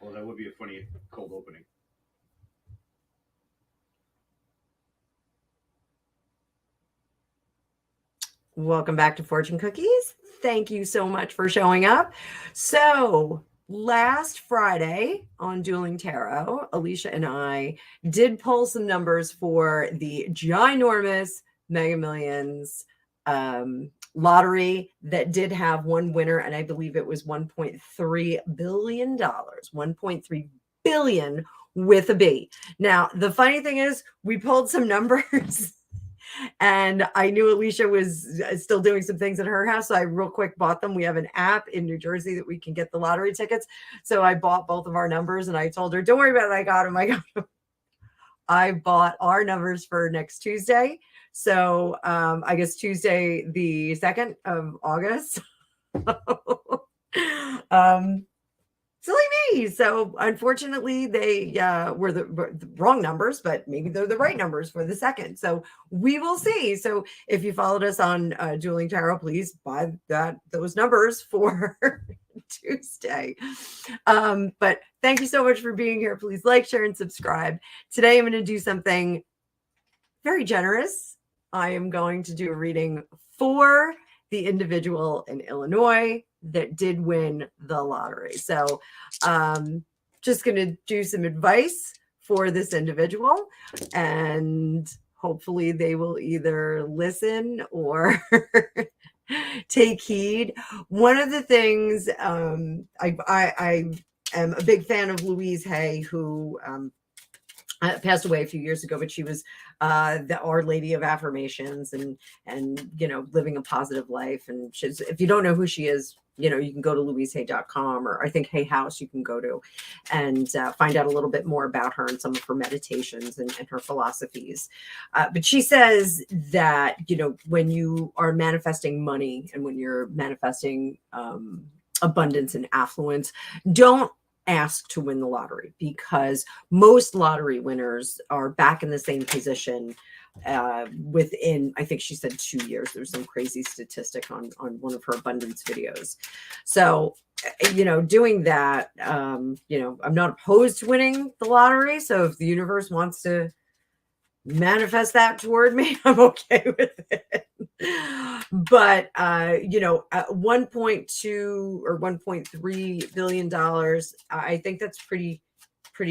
Well, that would be a funny cold opening. Welcome back to Fortune Cookies. Thank you so much for showing up. So, last Friday on Dueling Tarot, Alicia and I did pull some numbers for the ginormous Mega Millions lottery that did have one winner, and I believe it was $1.3 billion. 1.3 billion with a B. Now, the funny thing is, we pulled some numbers. And I knew Alicia was still doing some things at her house. So I real quick bought them. We have an app in New Jersey that we can get the lottery tickets. So I bought both of our numbers and I told her, don't worry about it. I got them. I got them. I bought our numbers for next Tuesday. So I guess Tuesday, the 2nd of August. Silly me. So unfortunately, they were the wrong numbers, but maybe they're the right numbers for the 2nd. So we will see. So if you followed us on Dueling Tarot, please buy those numbers for Tuesday. But thank you so much for being here. Please like, share, and subscribe. Today I'm going to do something very generous. I am going to do a reading for the individual in Illinois that did win the lottery. So just going to do some advice for this individual, and hopefully they will either listen or take heed. One of the things, I am a big fan of Louise Hay, who passed away a few years ago, but she was the Our Lady of Affirmations and living a positive life. And she's, if you don't know who she is, you can go to louisehay.com, or I think Hay House you can go to, and find out a little bit more about her and some of her meditations and her philosophies. But she says that, when you are manifesting money and when you're manifesting abundance and affluence, don't ask to win the lottery, because most lottery winners are back in the same position within, I think she said, 2 years. There's some crazy statistic on one of her abundance videos. So, doing that, I'm not opposed to winning the lottery. So if the universe wants to manifest that toward me, I'm okay with it. But 1.2 or $1.3 billion, I think that's pretty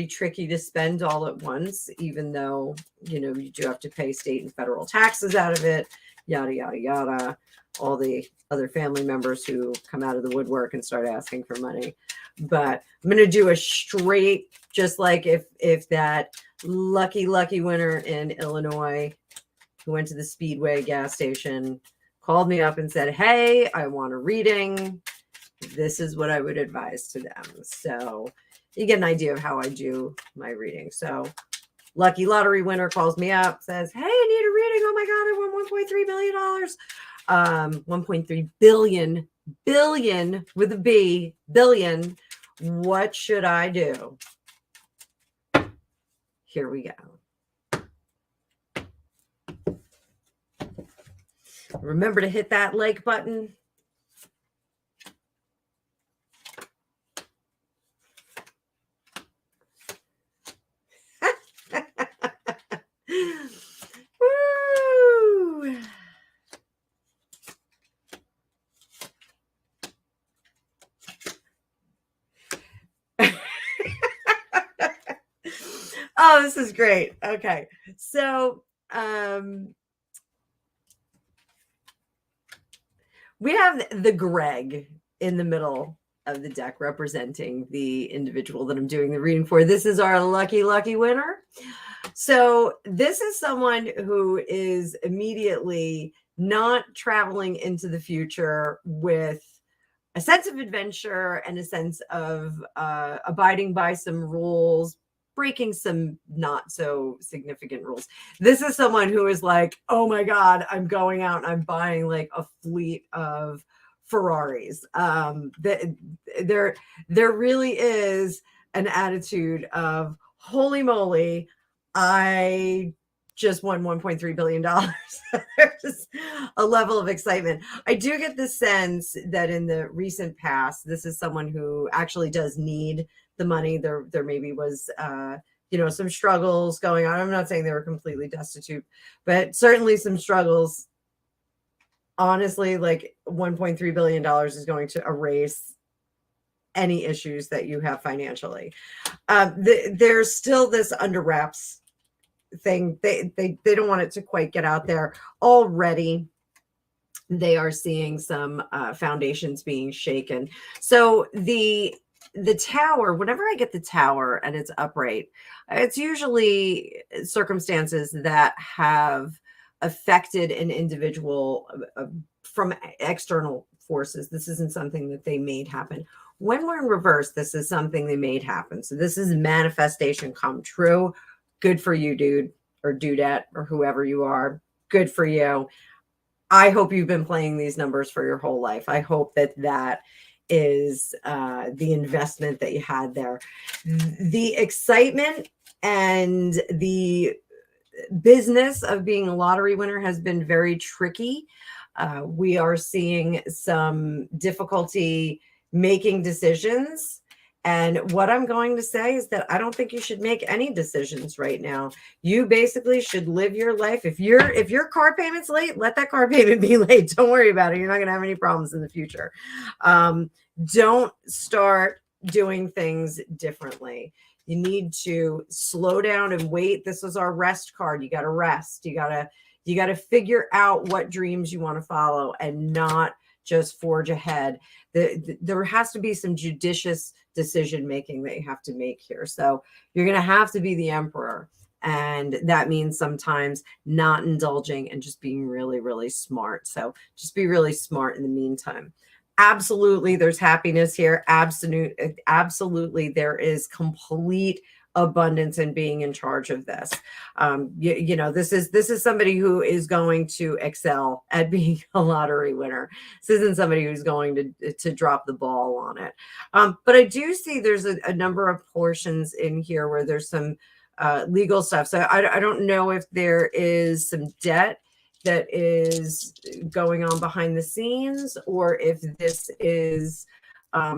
tricky to spend all at once, even though you do have to pay state and federal taxes out of it, yada yada yada, all the other family members who come out of the woodwork and start asking for money. But I'm going to do a straight, just like if that lucky winner in Illinois who went to the Speedway gas station called me up and said, hey, I want a reading, this is what I would advise to them. So you get an idea of how I do my reading. So lucky lottery winner calls me up, says, hey, I need a reading. Oh my God, I won $1.3 billion. 1.3 billion with a B, billion. What should I do? Here we go. Remember to hit that like button. Woo! Oh, this is great. Okay. So, we have the Greg in the middle of the deck representing the individual that I'm doing the reading for. This is our lucky winner. So this is someone who is immediately not traveling into the future with a sense of adventure and a sense of abiding by some rules, breaking some not so significant rules. This is someone who is like, oh my God, I'm going out and I'm buying like a fleet of Ferraris. There really is an attitude of, holy moly, I just won $1.3 billion. There's a level of excitement. I do get the sense that in the recent past, this is someone who actually does need the money. There maybe was, some struggles going on. I'm not saying they were completely destitute, but certainly some struggles. Honestly, like $1.3 billion is going to erase any issues that you have financially. There's still this under wraps thing. They don't want it to quite get out there. Already they are seeing some foundations being shaken. So the tower, whenever I get the tower and it's upright, it's usually circumstances that have affected an individual from external forces. This isn't something that they made happen. When we're in reverse, this is something they made happen. So this is manifestation come true. Good for you, dude or dudette or whoever you are. Good for you. I hope you've been playing these numbers for your whole life. I hope that is the investment that you had there. The excitement and the business of being a lottery winner has been very tricky. We are seeing some difficulty making decisions. And what I'm going to say is that I don't think you should make any decisions right now. You basically should live your life. If your car payment's late, let that car payment be late. Don't worry about it. You're not going to have any problems in the future. Don't start doing things differently. You need to slow down and wait. This is our rest card. You got to rest. You got to figure out what dreams you want to follow and not just forge ahead. There has to be some judicious decision making that you have to make here. So you're going to have to be the emperor. And that means sometimes not indulging and just being really, really smart. So just be really smart in the meantime. Absolutely, there's happiness here. Absolutely, there is complete abundance in being in charge of this. This is somebody who is going to excel at being a lottery winner. This isn't somebody who's going to drop the ball on it. But I do see there's a number of portions in here where there's some legal stuff. So I don't know if there is some debt that is going on behind the scenes, or if this is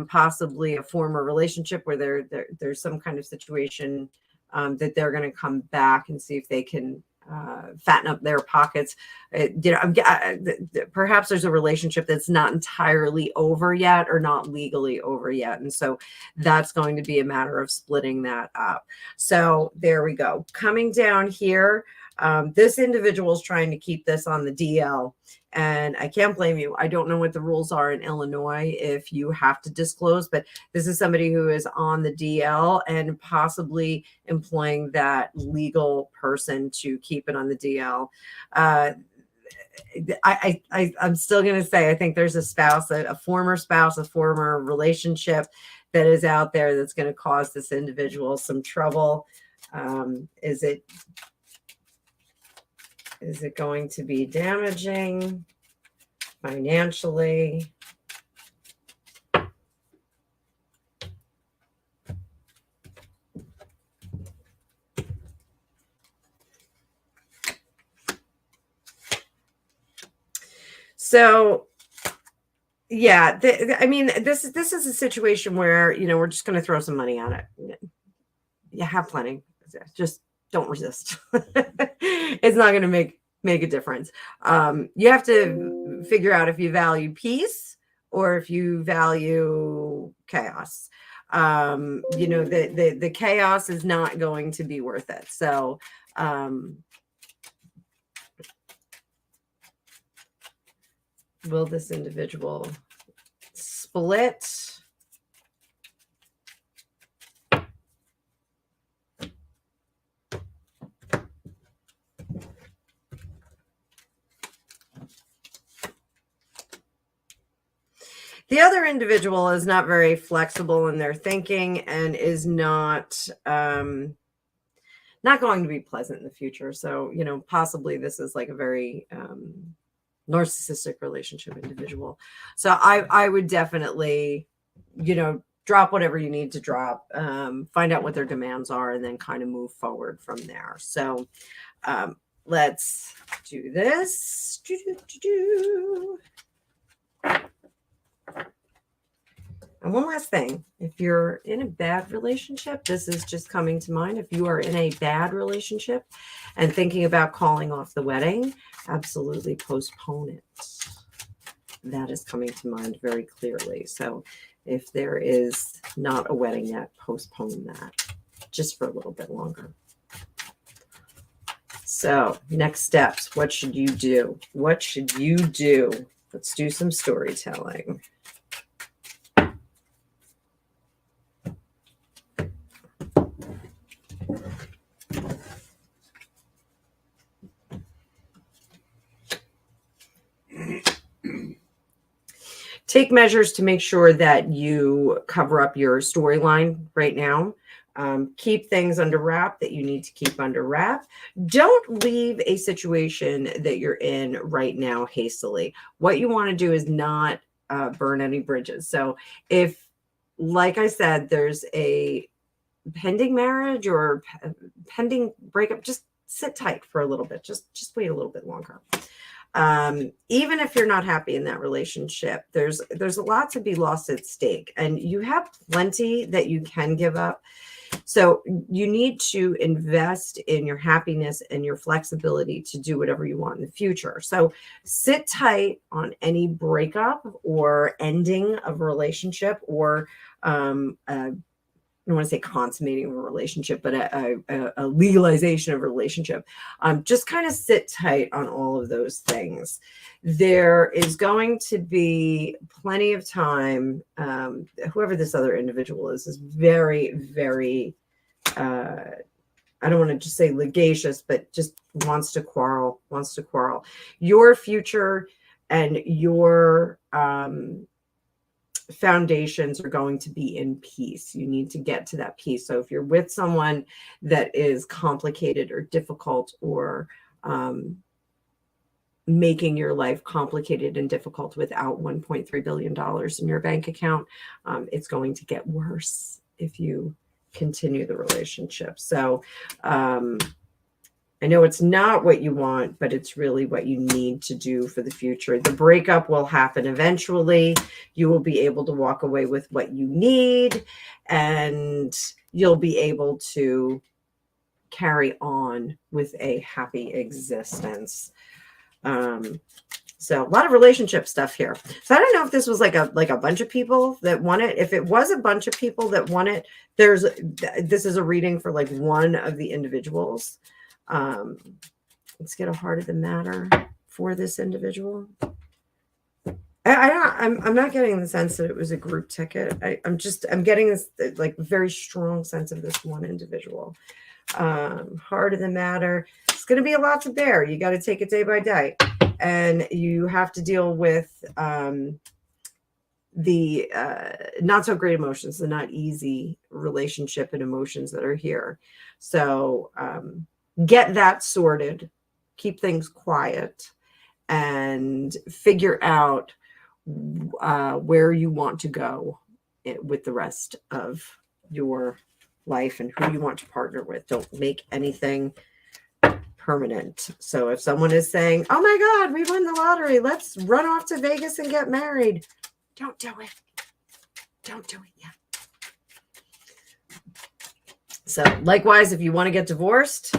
possibly a former relationship where there's some kind of situation that they're going to come back and see if they can fatten up their pockets. Perhaps there's a relationship that's not entirely over yet or not legally over yet. And so that's going to be a matter of splitting that up. So there we go. Coming down here, this individual is trying to keep this on the DL, and I can't blame you. I don't know what the rules are in Illinois if you have to disclose, but this is somebody who is on the DL and possibly employing that legal person to keep it on the DL. I'm still going to say I think there's a spouse, a former spouse, a former relationship that is out there that's going to cause this individual some trouble. Is it going to be damaging financially? So, yeah, this is a situation where, we're just going to throw some money at it. You have plenty. Just don't resist. It's not going to make a difference. You have to figure out if you value peace or if you value chaos. The chaos is not going to be worth it. So, will this individual split? The other individual is not very flexible in their thinking and is not going to be pleasant in the future. So, possibly this is like a very narcissistic relationship individual. So I would definitely, drop whatever you need to drop, find out what their demands are, and then kind of move forward from there. So let's do this. And one last thing, if you're in a bad relationship, this is just coming to mind. If you are in a bad relationship and thinking about calling off the wedding, absolutely postpone it. That is coming to mind very clearly. So if there is not a wedding yet, postpone that just for a little bit longer. So next steps, what should you do? What should you do? Let's do some storytelling. Take measures to make sure that you cover up your storyline right now. Keep things under wrap that you need to keep under wrap. Don't leave a situation that you're in right now hastily. What you want to do is not burn any bridges. So if, like I said, there's a pending marriage or pending breakup, just sit tight for a little bit. Just wait a little bit longer. Even if you're not happy in that relationship, there's a lot to be lost at stake, and you have plenty that you can give up. So you need to invest in your happiness and your flexibility to do whatever you want in the future. So sit tight on any breakup or ending of a relationship, or I don't want to say consummating of a relationship, but a legalization of a relationship. Just kind of sit tight on all of those things. There is going to be plenty of time. Whoever this other individual is very, very, I don't want to just say litigious, but just wants to quarrel. Your future and your foundations are going to be in peace. You need to get to that peace. So if you're with someone that is complicated or difficult, or making your life complicated and difficult without $1.3 billion in your bank account, it's going to get worse if you continue the relationship. So I know it's not what you want, but it's really what you need to do for the future. The breakup will happen eventually. You will be able to walk away with what you need, and you'll be able to carry on with a happy existence. So a lot of relationship stuff here. So I don't know if this was like a bunch of people that want it. If it was a bunch of people that want it, this is a reading for like one of the individuals. Let's get a heart of the matter for this individual. I'm not getting the sense that it was a group ticket. I'm getting this like very strong sense of this one individual. Heart of the matter. It's going to be a lot to bear. You got to take it day by day, and you have to deal with the not so great emotions, the not easy relationship and emotions that are here. So get that sorted, keep things quiet, and figure out where you want to go with the rest of your life and who you want to partner with. Don't make anything permanent. So if someone is saying, oh my God, we won the lottery, let's run off to Vegas and get married, don't do it. Don't do it yet. So likewise, if you want to get divorced,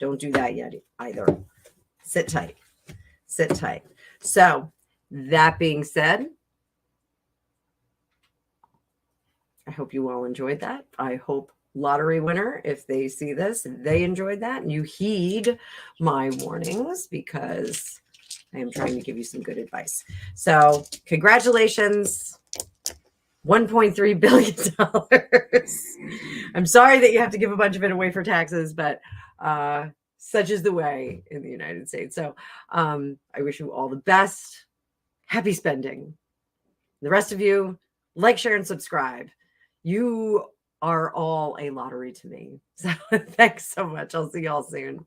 don't do that yet either. Sit tight. Sit tight. So that being said, I hope you all enjoyed that. I hope lottery winner, if they see this, they enjoyed that, and you heed my warnings, because I am trying to give you some good advice. So congratulations. $1.3 billion. I'm sorry that you have to give a bunch of it away for taxes, but such is the way in the United States. So I wish you all the best. Happy spending. The rest of you, like, share, and subscribe. You are all a lottery to me. So thanks so much. I'll see y'all soon.